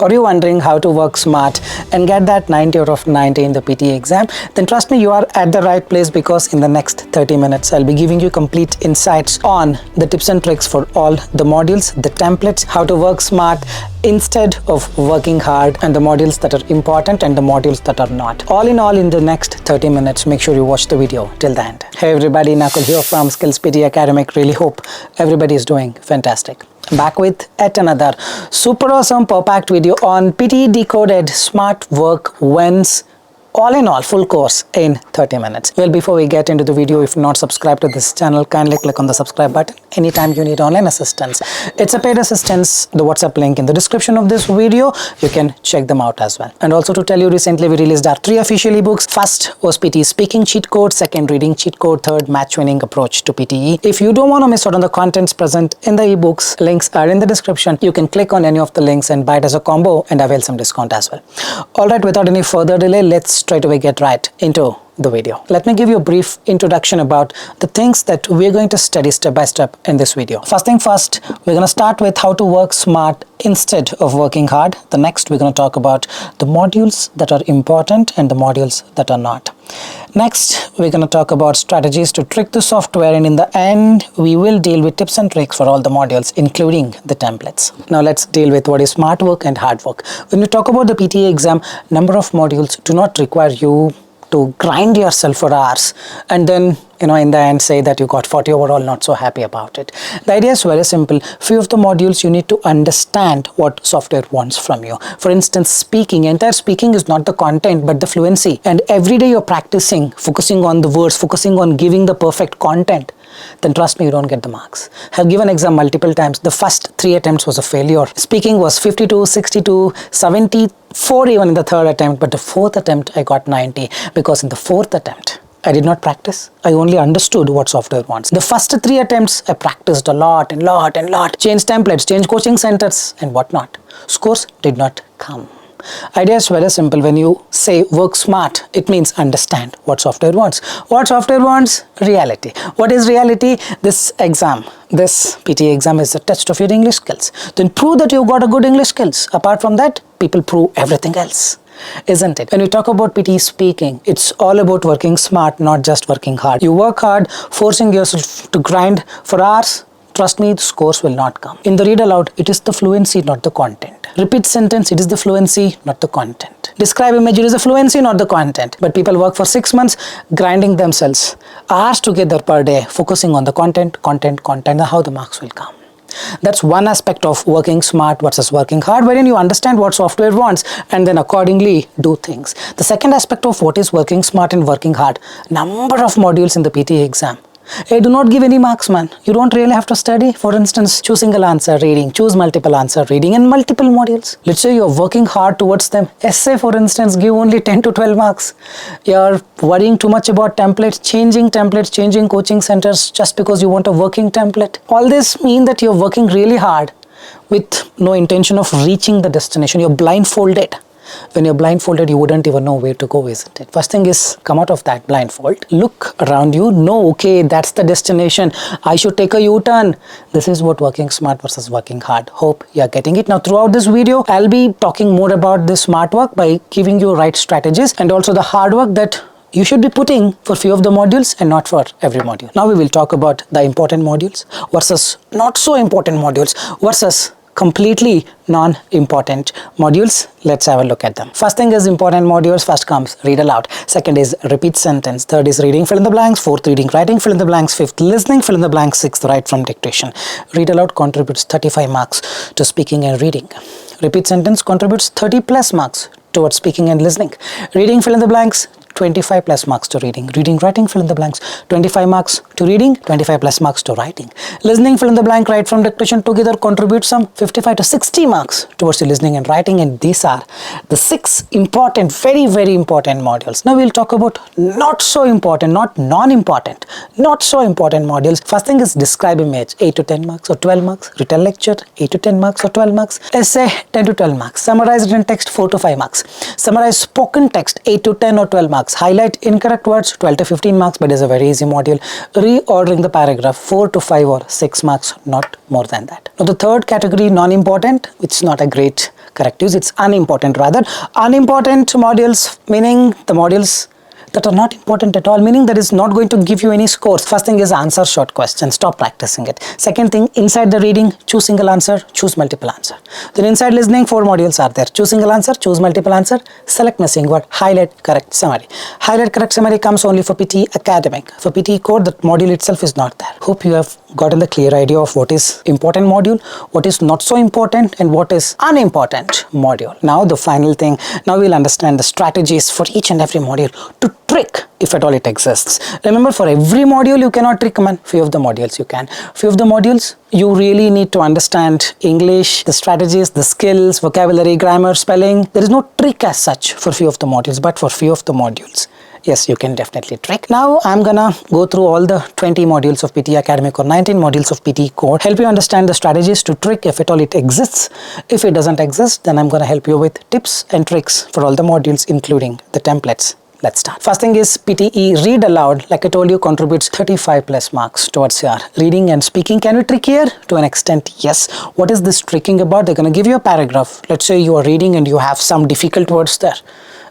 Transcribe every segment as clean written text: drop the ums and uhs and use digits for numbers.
Are you wondering how to work smart and get that 90 out of 90 in the PTE exam? Then trust me, you are at the right place, because in the next 30 minutes, I'll be giving you complete insights on the tips and tricks for all the modules, the templates, how to work smart instead of working hard, and the modules that are important and the modules that are not. All in all, in the next 30 minutes, make sure you watch the video till the end. Hey everybody, Nakul here from SKILLS PTE ACADEMIC. Really hope everybody is doing fantastic. Back with yet another super awesome per-packed video on PTE Decoded Smart Work Wins. All in all, full course in 30 minutes. Well, before we get into the video, if you're not subscribed to this channel, kindly click on the subscribe button anytime you need online assistance. It's a paid assistance. The WhatsApp link in the description of this video, you can check them out as well. And also to tell you, recently we released our 3 official ebooks. First was PTE Speaking Cheat Code, second Reading Cheat Code, third Match Winning Approach to PTE. If you don't want to miss out on the contents present in the ebooks, links are in the description. You can click on any of the links and buy it as a combo and avail some discount as well. Alright, without any further delay, let's straight away get right into the video. Let me give you a brief introduction about the things that we're going to study step by step in this video. First thing first, we're going to start with how to work smart instead of working hard. The next, we're going to talk about the modules that are important and the modules that are not. Next, we're going to talk about strategies to trick the software, and in the end, we will deal with tips and tricks for all the modules, including the templates. Now let's deal with what is smart work and hard work. When we talk about the PTE exam, number of modules do not require you to grind yourself for hours and then in the end say that you got 40 overall, not so happy about it. The idea is very simple. Few of the modules you need to understand what software wants from you. For instance, speaking. Entire speaking is not the content but the fluency, and every day you're practicing, focusing on the words, focusing on giving the perfect content, then trust me, you don't get the marks. I've given exam multiple times. The first 3 attempts was a failure. Speaking was 52, 62, 74 even in the 3rd attempt, but the 4th attempt I got 90, because in the 4th attempt I did not practice. I only understood what software wants. The first 3 attempts I practiced a lot, changed templates, changed coaching centers and whatnot. Scores did not come. Idea is very simple. When you say work smart, it means understand what software wants. What software wants? Reality. What is reality? This exam, this PTE exam is a test of your English skills. Then prove that you've got a good English skills. Apart from that, people prove everything else. Isn't it? When we talk about PTE speaking, it's all about working smart, not just working hard. You work hard, forcing yourself to grind for hours. Trust me, the scores will not come. In the read aloud, it is the fluency, not the content. Repeat sentence, it is the fluency, not the content. Describe image, it is the fluency, not the content. But people work for 6 months, grinding themselves hours together per day, focusing on the content, and how the marks will come. That's one aspect of working smart versus working hard, wherein you understand what software wants and then accordingly do things. The second aspect of what is working smart and working hard, number of modules in the PTE exam. Hey, do not give any marks, man. You don't really have to study. For instance, choose single answer reading, choose multiple answer reading and multiple modules. Let's say you're working hard towards them. Essay, for instance, give only 10 to 12 marks. You're worrying too much about templates, changing coaching centers just because you want a working template. All this mean that you're working really hard with no intention of reaching the destination. You're blindfolded. When you're blindfolded, you wouldn't even know where to go, isn't it? First thing is, come out of that blindfold, look around you, know, okay, that's the destination, I should take a U-turn. This is what working smart versus working hard. Hope you're getting it. Now, throughout this video, I'll be talking more about this smart work by giving you right strategies, and also the hard work that you should be putting for few of the modules and not for every module. Now we will talk about the important modules versus not so important modules versus completely non-important modules. Let's have a look at them. First thing is important modules. First comes read aloud. Second is repeat sentence. Third is reading, fill in the blanks. Fourth, reading, writing, fill in the blanks. Fifth, listening, fill in the blanks. Sixth, write from dictation. Read aloud contributes 35 marks to speaking and reading. Repeat sentence contributes 30 plus marks towards speaking and listening. Reading, fill in the blanks, 25 plus marks to reading. Reading, writing, fill in the blanks, 25 marks to reading, 25 plus marks to writing. Listening, fill in the blank, write from dictation together contribute some 55 to 60 marks towards your listening and writing, and these are the 6 important, very, very important modules. Now we'll talk about not so important, not non-important, not so important modules. First thing is describe image, 8 to 10 marks or 12 marks. Written lecture, 8 to 10 marks or 12 marks. Essay, 10 to 12 marks. Summarize written text, 4 to 5 marks. Summarize spoken text, 8 to 10 or 12 marks. marks. Highlight incorrect words, 12 to 15 marks, but it's a very easy module. Reordering the paragraph, 4 to 5 or 6 marks, not more than that. Now the third category, non-important, it's not a great correctives, it's unimportant rather. Unimportant modules, meaning the modules that are not important at all, meaning that is not going to give you any scores. First thing is answer short questions, stop practicing it. Second thing, inside the reading, choose single answer, choose multiple answer. Then inside listening, 4 modules are there. Choose single answer, choose multiple answer, select missing word, highlight correct summary. Highlight correct summary comes only for PTE Academic. For PTE Core, that module itself is not there. Hope you have gotten the clear idea of what is important module, what is not so important, and what is unimportant module. Now the final thing, now we'll understand the strategies for each and every module to trick, if at all it exists. Remember, for every module you cannot trick, man. Few of the modules you can. Few of the modules you really need to understand English, the strategies, the skills, vocabulary, grammar, spelling. There is no trick as such for few of the modules, but for few of the modules, yes, you can definitely trick. Now I'm gonna go through all the 20 modules of PTE Academic or 19 modules of PTE Core, help you understand the strategies to trick, if at all it exists. If it doesn't exist, then I'm gonna help you with tips and tricks for all the modules, including the templates. Let's start. First thing is PTE Read Aloud. Like I told you, contributes 35 plus marks towards your reading and speaking. Can we trick here? To an extent, yes. What is this tricking about? They're going to give you a paragraph. Let's say you are reading and you have some difficult words there.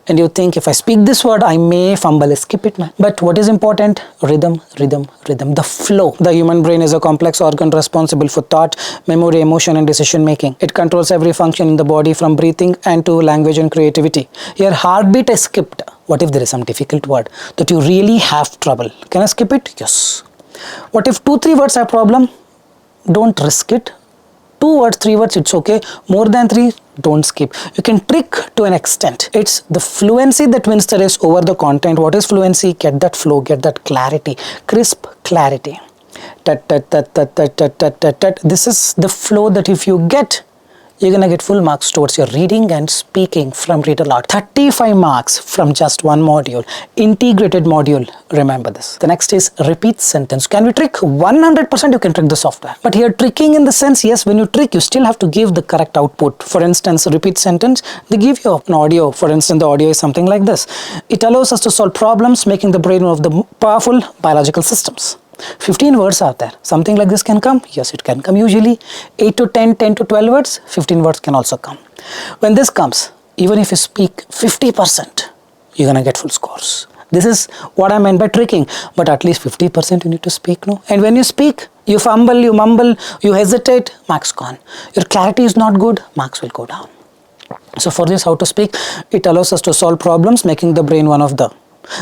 And you think, if I speak this word, I may fumble, skip it, man. But what is important? Rhythm, rhythm, rhythm. The flow. The human brain is a complex organ responsible for thought, memory, emotion, and decision making. It controls every function in the body, from breathing and to language and creativity. Your heartbeat is skipped. What if there is some difficult word that you really have trouble? Can I skip it? Yes. What if 2-3 words are problem? Don't risk it. 2 words, 3 words, it's okay. More than 3, don't skip. You can trick to an extent. It's the fluency that wins the race over the content. What is fluency? Get that flow, get that clarity, crisp clarity. This is the flow that if you get, you're gonna get full marks towards your reading and speaking from Read Aloud. 35 marks from just one module, integrated module. Remember this. The next is repeat sentence. Can we trick? 100% you can trick the software. But here tricking in the sense, yes, when you trick, you still have to give the correct output. For instance, repeat sentence, they give you an audio. For instance, the audio is something like this. It allows us to solve problems, making the brain one of the powerful biological systems. 15 words are there. Something like this can come? Yes, it can come. Usually 8 to 10, 10 to 12 words, 15 words can also come. When this comes, even if you speak 50%, you're gonna get full scores. This is what I meant by tricking. But at least 50% you need to speak, no? And when you speak, you fumble, you mumble, you hesitate, marks gone. Your clarity is not good, marks will go down. So for this, how to speak? It allows us to solve problems, making the brain one of the.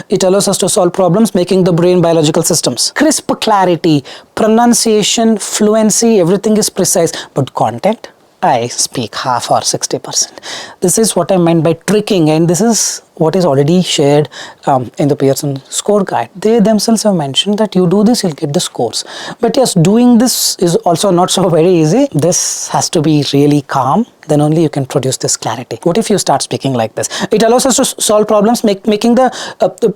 It allows us to solve problems, making the brain biological systems. Crisp clarity, pronunciation, fluency, everything is precise. But content, I speak half or 60%. This is what I meant by tricking, and this is what is already shared in the Pearson score guide. They themselves have mentioned that you do this, you'll get the scores. But yes, doing this is also not so very easy. This has to be really calm. Then only you can produce this clarity. What if you start speaking like this? It allows us to solve problems, making the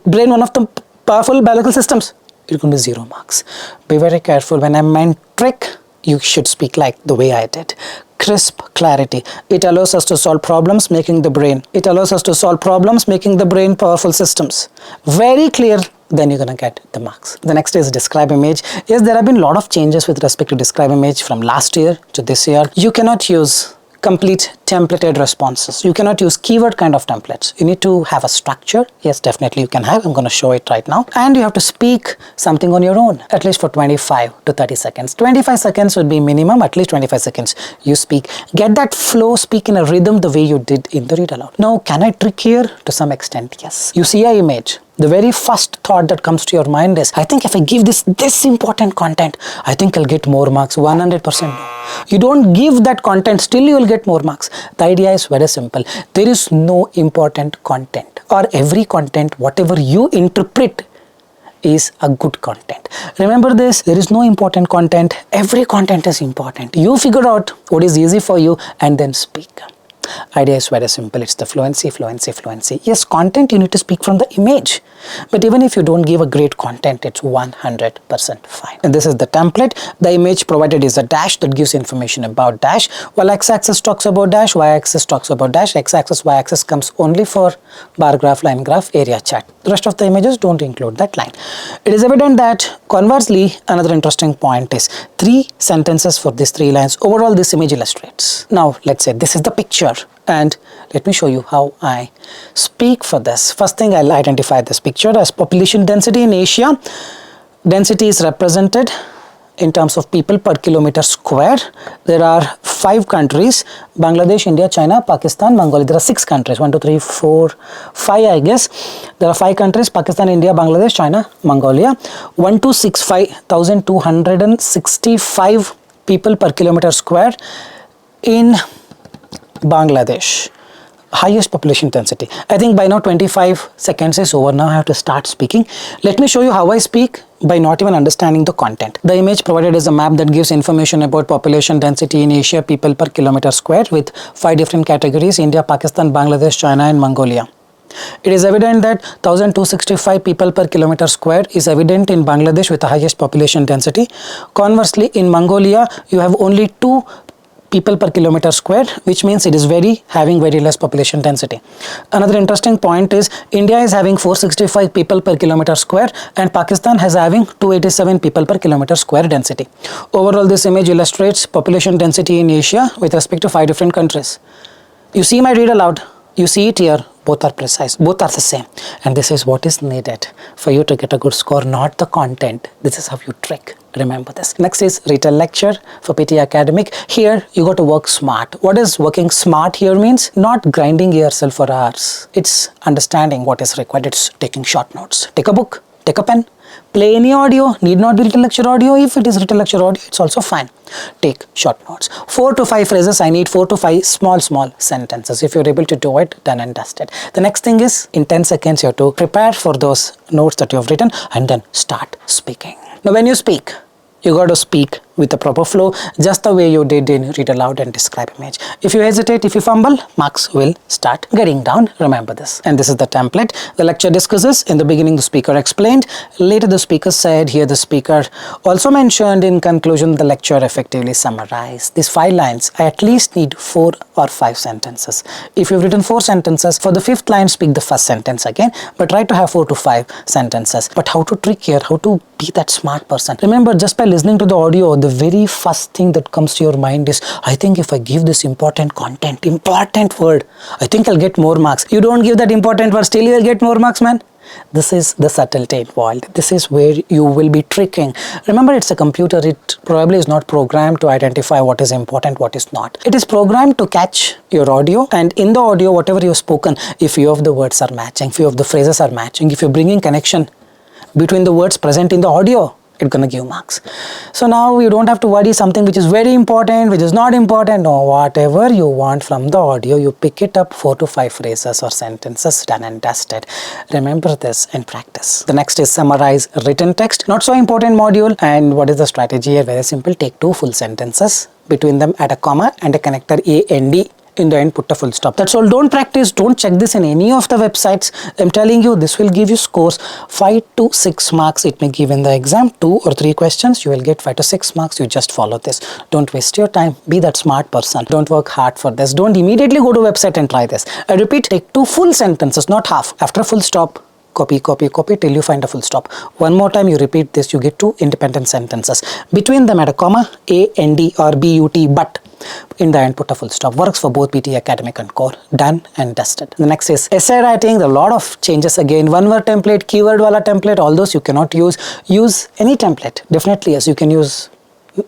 brain one of the powerful biological systems. It's going to be 0 marks. Be very careful. When I meant trick, you should speak like the way I did. Crisp clarity. It allows us to solve problems, making the brain. It allows us to solve problems, making the brain powerful systems. Very clear. Then you're gonna get the marks. The next is describe image. Yes, there have been a lot of changes with respect to describe image from last year to this year. You cannot use complete templated responses. You cannot use keyword kind of templates. You need to have a structure. Yes, definitely you can have. I'm going to show it right now. And you have to speak something on your own, at least for 25 to 30 seconds. 25 seconds would be minimum, at least 25 seconds you speak. Get that flow, speak in a rhythm the way you did in the Read Aloud. Now, can I trick here? To some extent, yes. You see an image. The very first thought that comes to your mind is, I think if I give this important content, I think I'll get more marks. 100% no. You don't give that content, still you will get more marks. The idea is very simple. There is no important content, or every content, whatever you interpret, is a good content. Remember this, there is no important content. Every content is important. You figure out what is easy for you and then speak. Idea is very simple. It's the fluency, fluency, fluency. Yes, content you need to speak from the image. But even if you don't give a great content, it's 100% fine. And this is the template. The image provided is a dash that gives information about dash. While x-axis talks about dash, y-axis talks about dash. X-axis, y-axis comes only for bar graph, line graph, area chart. The rest of the images don't include that line. It is evident that conversely, another interesting point is 3 sentences for these 3 lines. Overall, this image illustrates. Now, let's say this is the picture. And let me show you how I speak for this. First thing, I'll identify this picture as population density in Asia. Density is represented in terms of people per kilometer square. There are 5 countries: Bangladesh, India, China, Pakistan, Mongolia. There are 6 countries. 1, 2, 3, 4, 5, I guess. There are 5 countries: Pakistan, India, Bangladesh, China, Mongolia. 1,265,265 people per kilometer square in Bangladesh. Highest population density. I think by now 25 seconds is over. Now I have to start speaking. Let me show you how I speak by not even understanding the content. The image provided is a map that gives information about population density in Asia, people per kilometer square, with 5 different categories: India, Pakistan, Bangladesh, China and Mongolia. It is evident that 1,265 people per kilometer square is evident in Bangladesh with the highest population density. Conversely, in Mongolia, you have only 2 people per kilometer square, which means it is having very less population density. Another interesting point is India is having 465 people per kilometer square and Pakistan has having 287 people per kilometer square density. Overall, this image illustrates population density in Asia with respect to 5 different countries. You see my read aloud. You see it here. Both are precise, both are the same, and this is what is needed for you to get a good score, not the content. This is how you trick. Remember this. Next is retail lecture for PTE Academic. Here you got to work smart. What is working smart here means? Not grinding yourself for hours. It's understanding what is required. It's taking short notes. Take a book, take a pen, play any audio. Need not be retail lecture audio. If it is retail lecture audio, it's also fine. Take short notes. 4 to 5 phrases. I need 4 to 5 small sentences. If you're able to do it, done and dusted. The next thing is, in 10 seconds you have to prepare for those notes that you have written and then start speaking. Now when you speak, you got to speak with the proper flow, just the way you did in read aloud and describe image. If you hesitate, if you fumble, marks will start getting down. Remember this. And this is the template. The lecture discusses. In the beginning, the speaker explained. Later, the speaker said. Here, the speaker also mentioned. In conclusion, the lecture effectively summarized. These 5 lines, I at least need 4 or 5 sentences. If you've written 4 sentences, for the 5th line, speak the first sentence again. But try to have 4 to 5 sentences. But how to trick here? How to be that smart person? Remember, just by listening to the audio, the very first thing that comes to your mind is, I think if I give this important content, important word, I think I'll get more marks. You don't give that important word, still you'll get more marks, man. This is the subtlety involved. This is where you will be tricking. Remember, it's a computer. It probably is not programmed to identify what is important, what is not. It is programmed to catch your audio, and in the audio, whatever you've spoken, if few of the words are matching, few of the phrases are matching, if you're bringing connection between the words present in the audio, it's gonna give marks. So now you don't have to worry something which is very important, which is not important. No, whatever you want from the audio, you pick it up, 4 to 5 phrases or sentences, done and dusted. Remember this and practice. The next is summarize written text. Not so important module. And what is the strategy here? Very simple. Take 2 full sentences, between them add a comma and a connector AND. In the end, put a full stop. That's all. Don't practice. Don't check this in any of the websites. I'm telling you, this will give you scores 5 to 6 marks. It may give in the exam 2 or 3 questions. You will get 5 to 6 marks. You just follow this. Don't waste your time. Be that smart person. Don't work hard for this. Don't immediately go to website and try this. I repeat, take 2 full sentences, not half. After a full stop, copy, copy, copy till you find a full stop. One more time you repeat this, you get 2 independent sentences. Between them add a comma, AND or BUT, but. In the end, put a full stop. Works for both PTE Academic and Core. Done and dusted. The next is essay writing. There are a lot of changes again. One word template, keyword wala template, all those you cannot use. Use any template. Definitely, yes, you can use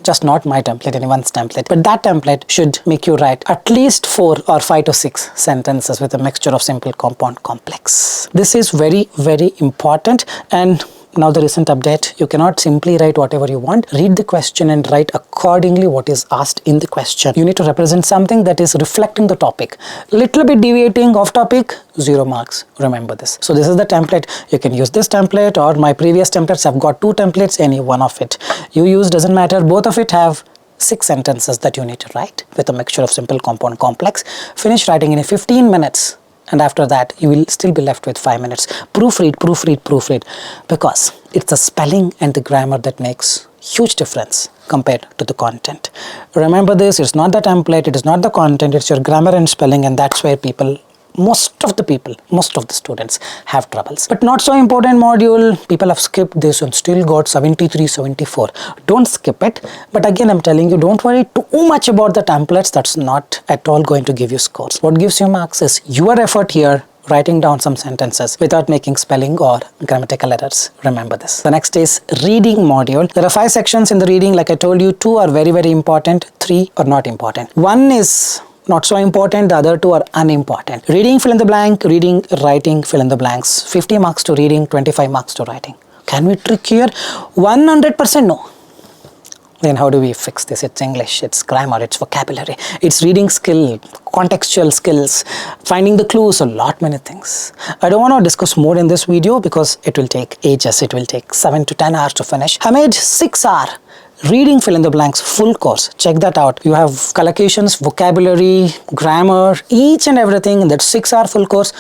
just not my template, anyone's template. But that template should make you write at least 4 or 5 to 6 sentences with a mixture of simple, compound, complex. This is very, very important. And now the recent update, you cannot simply write whatever you want. Read the question and write accordingly what is asked in the question. You need to represent something that is reflecting the topic. Little bit deviating off topic, 0 marks. Remember this. So this is the template. You can use this template or my previous templates. I've got 2 templates, any one of it you use, doesn't matter. Both of it have 6 sentences that you need to write with a mixture of simple, compound, complex. Finish writing in 15 minutes. And after that, you will still be left with 5 minutes. Proofread, proofread, proofread. Because it's the spelling and the grammar that makes huge difference compared to the content. Remember this, it's not the template, it is not the content, it's your grammar and spelling, and that's where most of the students have troubles. But not so important module, people have skipped this and still got 73, 74. Don't skip it. But again, I'm telling you, don't worry too much about the templates. That's not at all going to give you scores. What gives you marks is your effort here, writing down some sentences without making spelling or grammatical errors. Remember this. The next is reading module. There are 5 sections in the reading. Like I told you, 2 are very, very important. 3 are not important. 1 is not so important, the other 2 are unimportant. Reading, fill in the blank. Reading, writing, fill in the blanks. 50 marks to reading, 25 marks to writing. Can we trick here? 100% no. Then how do we fix this? It's English, it's grammar, it's vocabulary, it's reading skill, contextual skills, finding the clues, a lot many things. I don't want to discuss more in this video because it will take ages. It will take 7 to 10 hours to finish. I made 6 hour reading fill in the blanks full course. Check that out. You have collocations, vocabulary, grammar, each and everything in that 6 hour full course,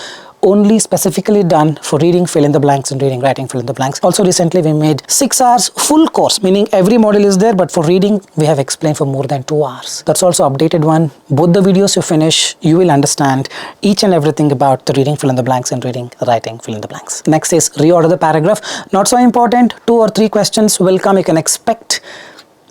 only specifically done for reading fill in the blanks and reading writing fill in the blanks. Also recently we made 6 hours full course, meaning every module is there, but for reading we have explained for more than 2 hours. That's also updated one. Both the videos you finish, you will understand each and everything about the reading fill in the blanks and reading writing fill in the blanks. Next is reorder the paragraph. Not so important. 2 or 3 questions will come. You can expect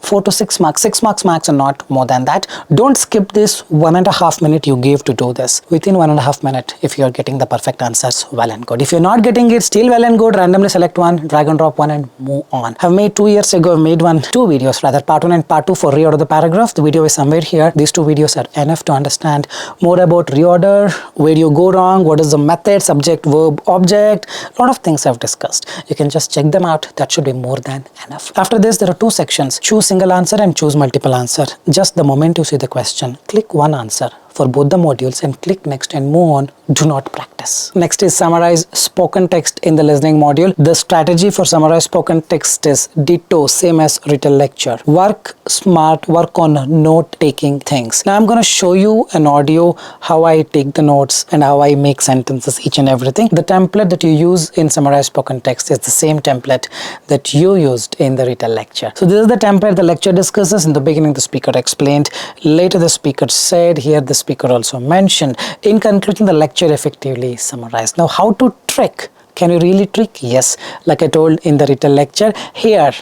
4 to 6 marks, 6 marks max and not more than that. Don't skip this 1.5 minutes you gave to do this. Within 1.5 minutes, if you are getting the perfect answers, well and good. If you're not getting it, still well and good. Randomly select one, drag and drop one and move on. I've made 2 years ago, I've made 2 videos rather, part 1 and part 2 for reorder the paragraph. The video is somewhere here. These 2 videos are enough to understand more about reorder, where you go wrong, what is the method, subject, verb, object. A lot of things I've discussed. You can just check them out. That should be more than enough. After this, there are 2 sections. Choose single answer and choose multiple answer. Just the moment you see the question, click one answer for both the modules and click next and move on. Do not practice. Next is summarize spoken text in the listening module. The strategy for summarize spoken text is ditto, same as written lecture. Work smart, work on note taking things. Now I'm going to show you an audio how I take the notes and how I make sentences, each and everything. The template that you use in summarize spoken text is the same template that you used in the written lecture. So this is the template the lecture discusses. In the beginning the speaker explained, later the speaker said, here the speaker also mentioned. In conclusion, the lecture effectively summarized. Now how to trick? Can you really trick? Yes, like I told in the written lecture, here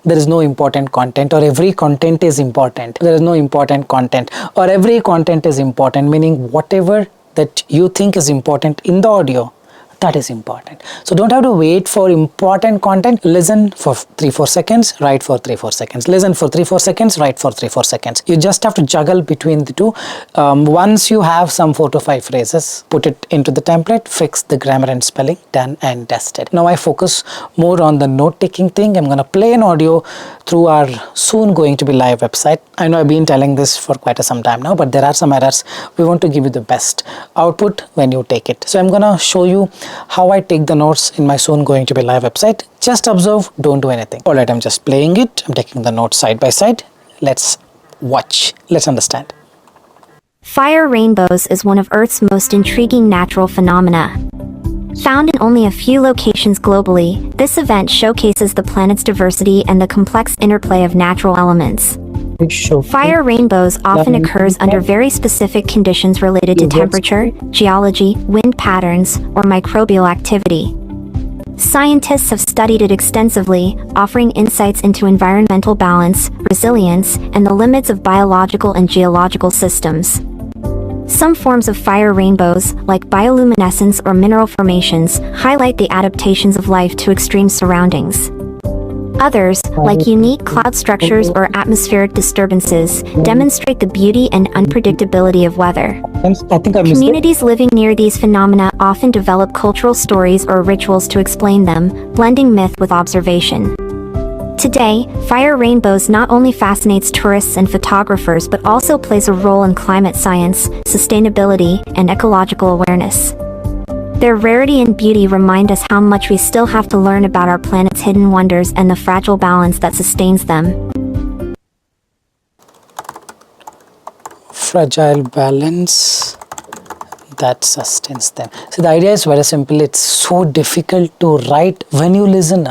there is no important content or every content is important. There is no important content or every content is important, meaning whatever that you think is important in the audio, that is important. So don't have to wait for important content. Listen for 3-4 seconds, write for 3-4 seconds. Listen for 3-4 seconds, write for 3-4 seconds. You just have to juggle between the two. Once you have some 4 to 5 phrases, put it into the template, fix the grammar and spelling, done and dusted. Now I focus more on the note-taking thing. I'm going to play an audio through our soon going to be live website. I know I've been telling this for quite some time now, but there are some errors. We want to give you the best output when you take it. So I'm going to show you how I take the notes in my soon going to be live website. Just observe, don't do anything. Alright, I'm just playing it. I'm taking the notes side by side. Let's watch. Let's understand. Fire rainbows is one of Earth's most intriguing natural phenomena. Found in only a few locations globally, this event showcases the planet's diversity and the complex interplay of natural elements. Fire rainbows often occurs under very specific conditions related to temperature, geology, wind patterns, or microbial activity. Scientists have studied it extensively, offering insights into environmental balance, resilience, and the limits of biological and geological systems. Some forms of fire rainbows, like bioluminescence or mineral formations, highlight the adaptations of life to extreme surroundings. Others, like unique cloud structures or atmospheric disturbances, demonstrate the beauty and unpredictability of weather. Communities living near these phenomena often develop cultural stories or rituals to explain them, blending myth with observation. Today, fire rainbows not only fascinates tourists and photographers but also plays a role in climate science, sustainability, and ecological awareness. Their rarity and beauty remind us how much we still have to learn about our planet's hidden wonders and the fragile balance that sustains them. fragile balance that sustains them. So the idea is very simple. It's so difficult to write when you listen.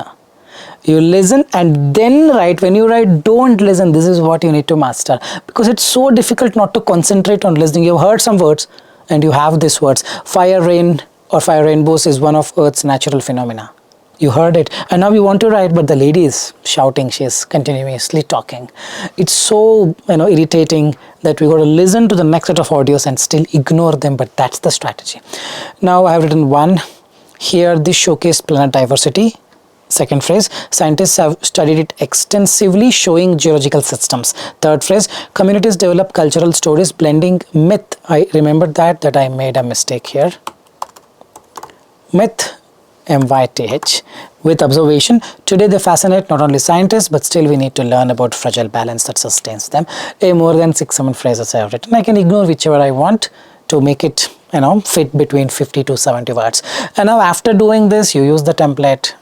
You listen and then write. When you write, don't listen. This is what you need to master, because it's so difficult not to concentrate on listening. You've heard some words and you have these words. Fire, rain or fire rainbows is one of Earth's natural phenomena. You heard it and now you want to write, but the lady is shouting, she is continuously talking. It's so irritating that we got to listen to the next set of audios and still ignore them, but that's the strategy. Now I have written one here. This showcased planet diversity. Second phrase, scientists have studied it extensively, showing geological systems. Third phrase, communities develop cultural stories blending myth. I remembered that I made a mistake here. Myth, MYTH, with observation. Today they fascinate not only scientists, but still we need to learn about fragile balance that sustains them. More than 6-7 phrases I have written. I can ignore whichever I want to make it fit between 50 to 70 words. And now after doing this, you use the template.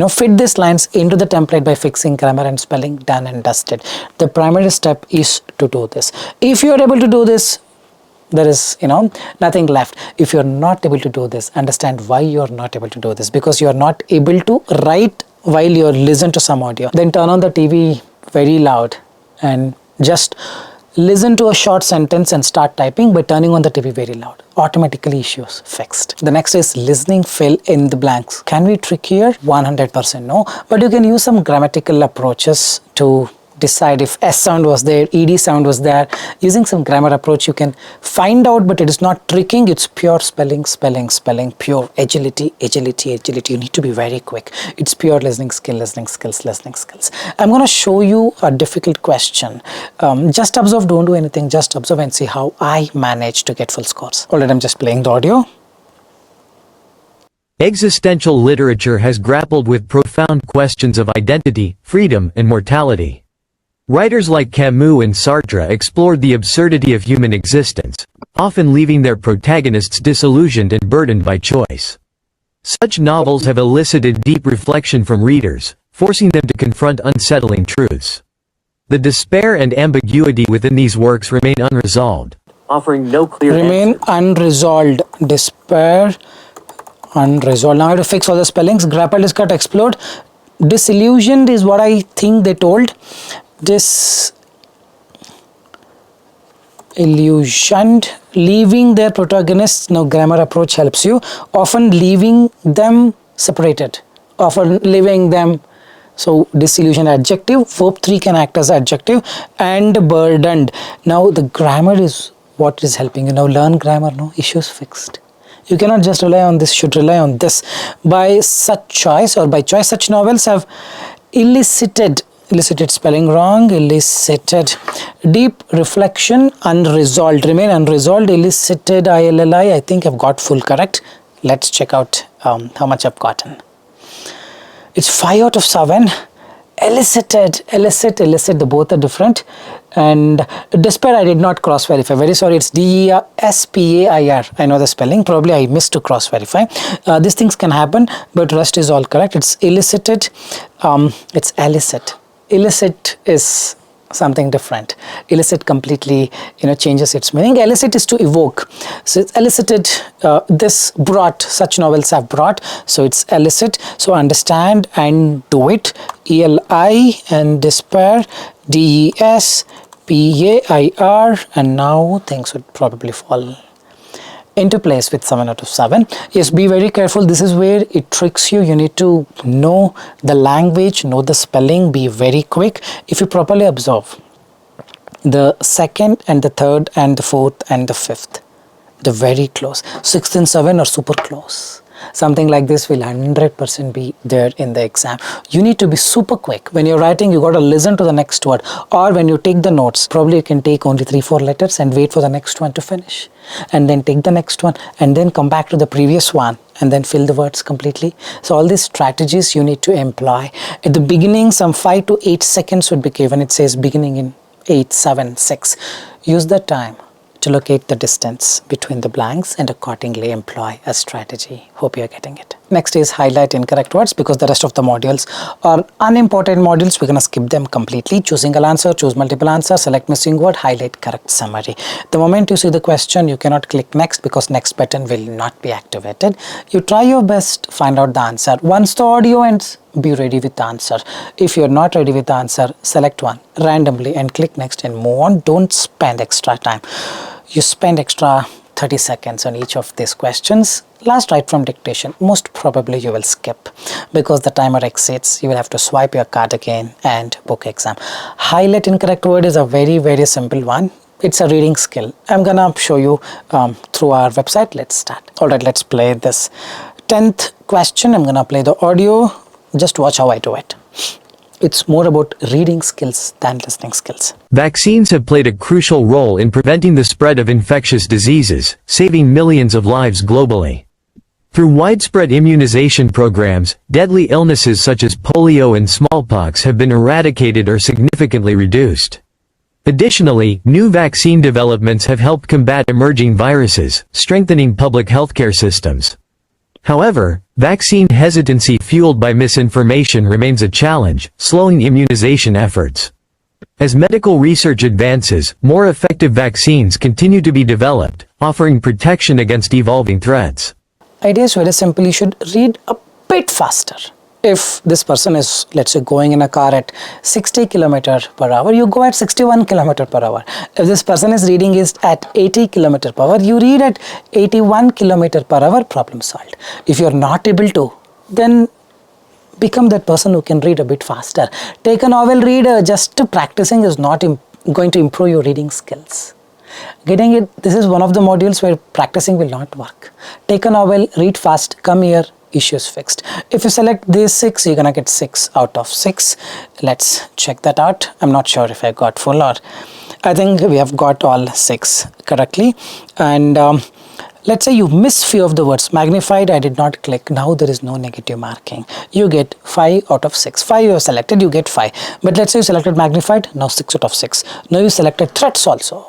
Fit these lines into the template by fixing grammar and spelling. Done and dusted. The primary step is to do this. If you are able to do this, there is nothing left. If you are not able to do this, understand why you are not able to do this, because you are not able to write while you listen to some audio. Then turn on the TV very loud and just listen to a short sentence and start typing by turning on the TV very loud. Automatically issues fixed. The next is listening, fill in the blanks. Can we trick here? 100% no, but you can use some grammatical approaches to decide if S sound was there, ED sound was there. Using some grammar approach you can find out, but it is not tricking. It's pure spelling, pure agility. You need to be very quick. It's pure listening skills. I'm going to show you a difficult question. Just observe, don't do anything. Just observe and see how I manage to get full scores. Alright, I'm just playing the audio. Existential literature has grappled with profound questions of identity, freedom, and mortality. Writers like Camus and Sartre explored the absurdity of human existence, often leaving their protagonists disillusioned and burdened by choice. Such novels have elicited deep reflection from readers, forcing them to confront unsettling truths. The despair and ambiguity within these works remain unresolved, offering no clear answer. Unresolved. Despair, unresolved. Now I have to fix all the spellings. Grappled is cut, explode. Disillusioned is what I think they told. Disillusioned, leaving their protagonists. Now grammar approach helps you. Often leaving them separated. Often leaving them. So disillusioned, adjective. Verb 3 can act as adjective. And burdened. Now the grammar is what is helping you. Now learn grammar. No issues fixed. You cannot just rely on this, should rely on this. By such choice, such novels have elicited spelling wrong, elicited deep reflection, unresolved, remain unresolved, elicited, ILLI, I think I've got full correct. Let's check out how much I've gotten. It's 5 out of 7. Elicited, elicit, the both are different. And despair I did not cross verify, very sorry, it's DESPAIR. I know the spelling, probably I missed to cross verify. These things can happen, but rest is all correct. It's elicited, it's elicit. Illicit is something different. Illicit completely changes its meaning. Elicit is to evoke. So it's elicited, this brought, such novels have brought, so it's elicit. So understand and do it. ELI and despair, DESPAIR, and now things would probably fall into place with 7 out of 7. Yes, be very careful. This is where it tricks you. You need to know the language, know the spelling, be very quick. If you properly observe the second and the third and the fourth and the fifth, they're very close. 6th and 7 are super close. Something like this will 100% be there in the exam. You need to be super quick. When you're writing, you got to listen to the next word. Or when you take the notes, probably you can take only 3-4 letters and wait for the next one to finish. And then take the next one and then come back to the previous one and then fill the words completely. So all these strategies you need to employ. At the beginning, some 5 to 8 seconds would be given. It says beginning in 8, 7, 6. Use that time to locate the distance between the blanks and accordingly employ a strategy. Hope you're getting it. Next is highlight incorrect words, because the rest of the modules are unimportant modules. We're going to skip them completely. Choose single answer, choose multiple answer, select missing word, highlight correct summary. The moment you see the question, you cannot click next, because next button will not be activated. You try your best, find out the answer. Once the audio ends, be ready with the answer. If you're not ready with the answer, select one randomly and click next and move on. Don't spend extra time. You spend extra 30 seconds on each of these questions. Last, write from dictation. Most probably you will skip, because the timer exceeds. You will have to swipe your card again and book exam. Highlight incorrect word is a very simple one. It's a reading skill. I'm gonna show you through our website. Let's start. Alright, let's play this 10th question. I'm gonna play the audio. Just watch how I do it. It's more about reading skills than listening skills. Vaccines have played a crucial role in preventing the spread of infectious diseases, saving millions of lives globally. Through widespread immunization programs, deadly illnesses such as polio and smallpox have been eradicated or significantly reduced. Additionally, new vaccine developments have helped combat emerging viruses, strengthening public healthcare systems. However, vaccine hesitancy fueled by misinformation remains a challenge, slowing immunization efforts. As medical research advances, more effective vaccines continue to be developed, offering protection against evolving threats. Idea is very simple. You should read a bit faster. If this person is, let's say, going in a car at 60 km per hour, you go at 61 km per hour. If this person is reading is at 80 km per hour, you read at 81 km per hour, problem solved. If you're not able to, then become that person who can read a bit faster. Take a novel, read. Just practicing is not going to improve your reading skills. Getting it, this is one of the modules where practicing will not work. Take a novel, read fast, come here, issues fixed. If you select these 6, you're gonna get 6 out of 6. Let's check that out. I'm not sure if I got full, or I think we have got all 6 correctly. And let's say you miss few of the words. Magnified, I did not click. Now there is no negative marking. You get 5 out of 6. 5 you have selected, you get 5. But let's say you selected magnified, now 6 out of 6. Now you selected threats also.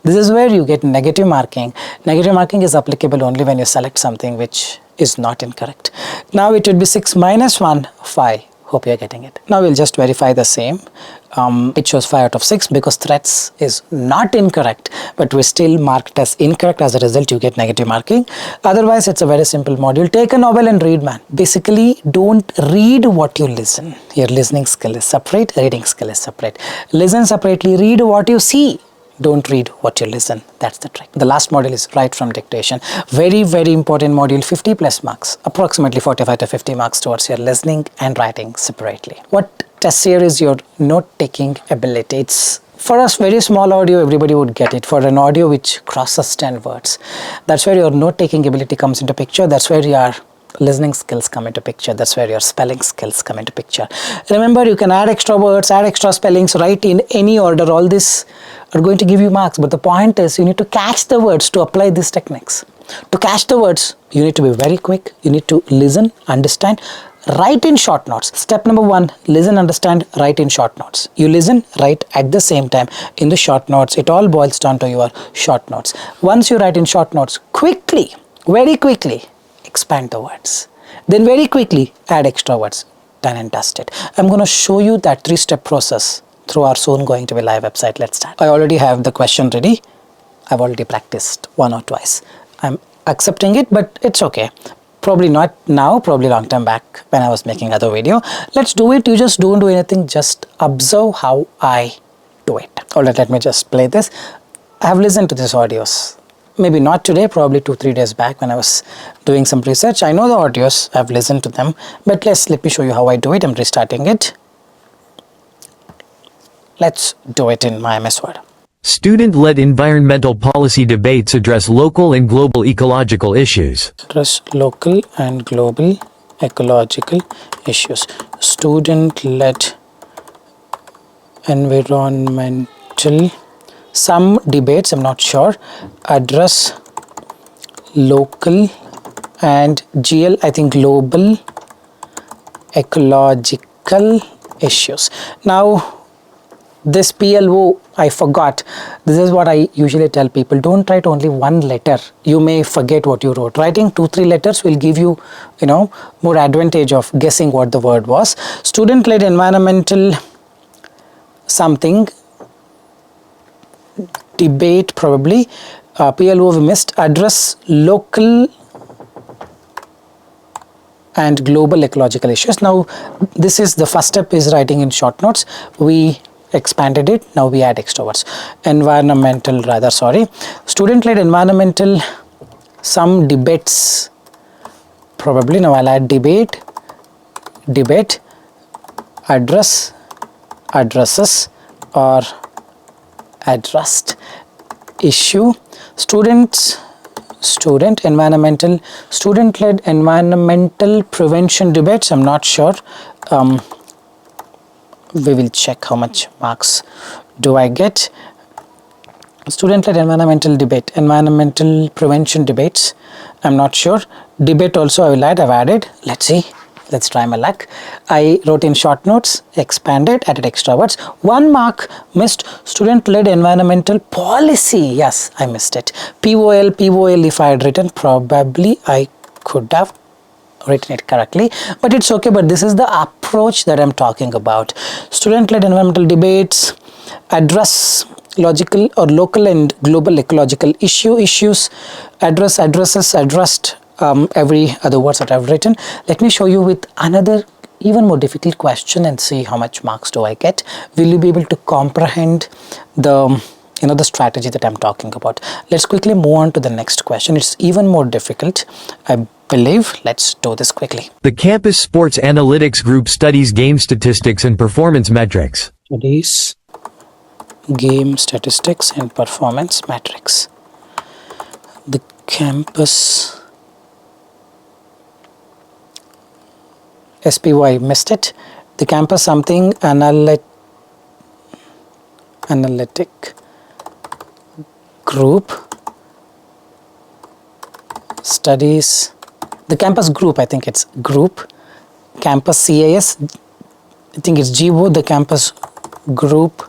This is where you get negative marking. Negative marking is applicable only when you select something which is not incorrect. Now it would be 6 minus 1, 5. Hope you're getting it. Now we'll just verify the same. It shows 5 out of 6 because threats is not incorrect, but we still marked as incorrect. As a result, you get negative marking. Otherwise, it's a very simple module. Take a novel and read, man. Basically, don't read what you listen. Your listening skill is separate, reading skill is separate. Listen separately, read what you see. Don't read what you listen. That's the trick. The last module is write from dictation. Very important module, 50 plus marks. Approximately 45 to 50 marks towards your listening and writing separately. What tests here is your note-taking ability. It's for a very small audio, everybody would get it. For an audio which crosses 10 words, that's where your note-taking ability comes into picture. That's where your listening skills come into picture. That's where your spelling skills come into picture. Remember, you can add extra words, add extra spellings, write in any order. All this are going to give you marks, but the point is you need to catch the words to apply these techniques. To catch the words, you need to be very quick. You need to listen, understand, write in short notes. Step number 1, listen, understand, write in short notes. You listen, write at the same time in the short notes. It all boils down to your short notes. Once you write in short notes, quickly, very quickly, expand the words. Then very quickly add extra words. Done and dusted. I'm going to show you that 3-step process through our soon going to be live website. Let's start. I already have the question ready. I've already practiced 1 or twice. I'm accepting it, but it's okay. Probably not now, probably long time back when I was making other video. Let's do it. You just don't do anything. Just observe how I do it. Alright, let me just play this. I have listened to these audios. Maybe not today, probably 2-3 days back when I was doing some research. I know the audios, I've listened to them, but let me show you how I do it. I'm restarting it. Let's do it in my MS Word. Student-led environmental policy debates address local and global ecological issues. Address local and global ecological issues. Student-led environmental, some debates, I'm not sure, address local and GL, I think global ecological issues. Now This PLO, I forgot. This is what I usually tell people. Don't write only one letter. You may forget what you wrote. Writing 2-3 letters will give you, more advantage of guessing what the word was. Student-led environmental something. Debate probably. PLO we missed. Address local and global ecological issues. Now this is the first step is writing in short notes. We expanded it, now we add extra words. Student-led environmental, some debates probably. Now I'll add debate, address, addresses, or addressed, issue. Student-led environmental prevention debates. I'm not sure. We will check how much marks do I get. Student-led environmental prevention debates. I'm not sure. Debate also I will add. I've added. Let's see. Let's try my luck. I wrote in short notes, expanded, added extra words. 1 mark missed. Student-led environmental policy. Yes, I missed it. POL, if I had written, probably I could have written it correctly, but it's okay. But this is the approach that I'm talking about. Student-led environmental debates, address logical or local and global ecological issues, addresses, addressed, every other words that I've written. Let me show you with another even more difficult question and see how much marks do I get. Will you be able to comprehend the the strategy that I'm talking about? Let's quickly move on to the next question. It's even more difficult, I believe. Let's do this quickly. The Campus Sports Analytics Group studies game statistics and performance metrics. Studies game statistics and performance metrics. The campus SPY, missed it. The campus something analytic group studies, the campus group, I think it's group, campus CAS, I think it's GO, the campus group.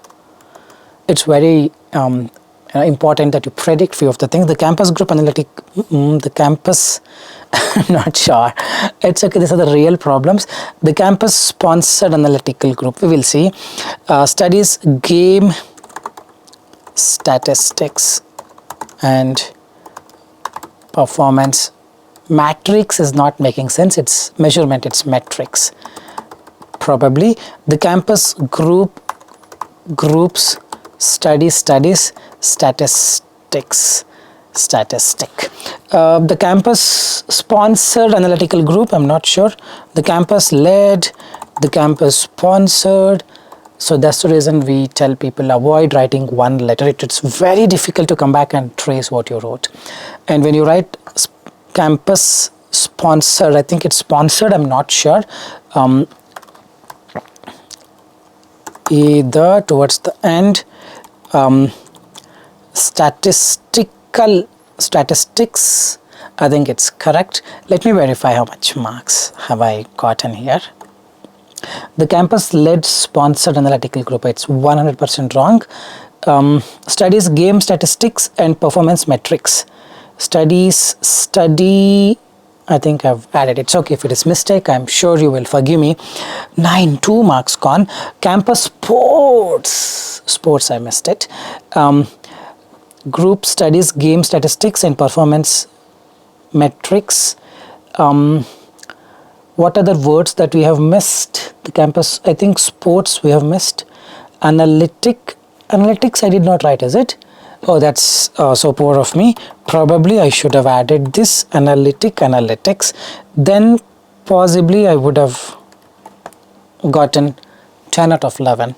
It's very important that you predict few of the things. The campus group analytic, the campus, I'm not sure. It's okay, these are the real problems. The campus sponsored analytical group, we will see. Studies game statistics and performance. Matrix is not making sense. It's measurement, it's metrics. Probably the campus groups studies statistics statistic. The campus sponsored analytical group, I'm not sure. The campus led, the campus sponsored. So that's the reason we tell people avoid writing one letter. It's very difficult to come back and trace what you wrote. And when you write campus sponsored, I think it's sponsored, I'm not sure. Either towards the end, statistics, I think it's correct. Let me verify how much marks have I gotten here. The campus led sponsored analytical group, it's 100% wrong. Studies game statistics and performance metrics. Study, I think I've added. It's okay if it is mistake, I'm sure you will forgive me. 2 marks gone. Campus sports, I missed it. Group studies game statistics and performance metrics. What other words that we have missed? The campus, I think sports we have missed. Analytics I did not write, is it? Oh, that's so poor of me. Probably I should have added this analytics. Then possibly I would have gotten 10 out of 11.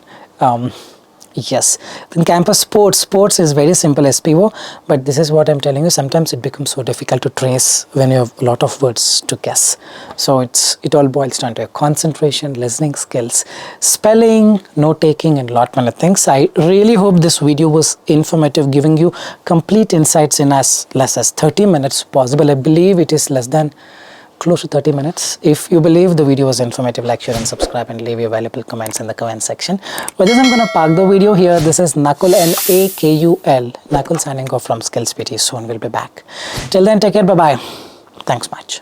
Yes. Then campus sports is very simple SPO, but this is what I'm telling you. Sometimes it becomes so difficult to trace when you have a lot of words to guess. So it all boils down to your concentration, listening skills, spelling, note taking, and lot many things. I really hope this video was informative, giving you complete insights in as less as 30 minutes possible. I believe it is less than close to 30 minutes. If you believe the video was informative, like, share and subscribe and leave your valuable comments in the comment section. With this, I'm going to park the video here. This is Nakul, N-A-K-U-L. Nakul signing off from SKILLS PTE. Soon we'll be back. Till then, take care. Bye-bye. Thanks much.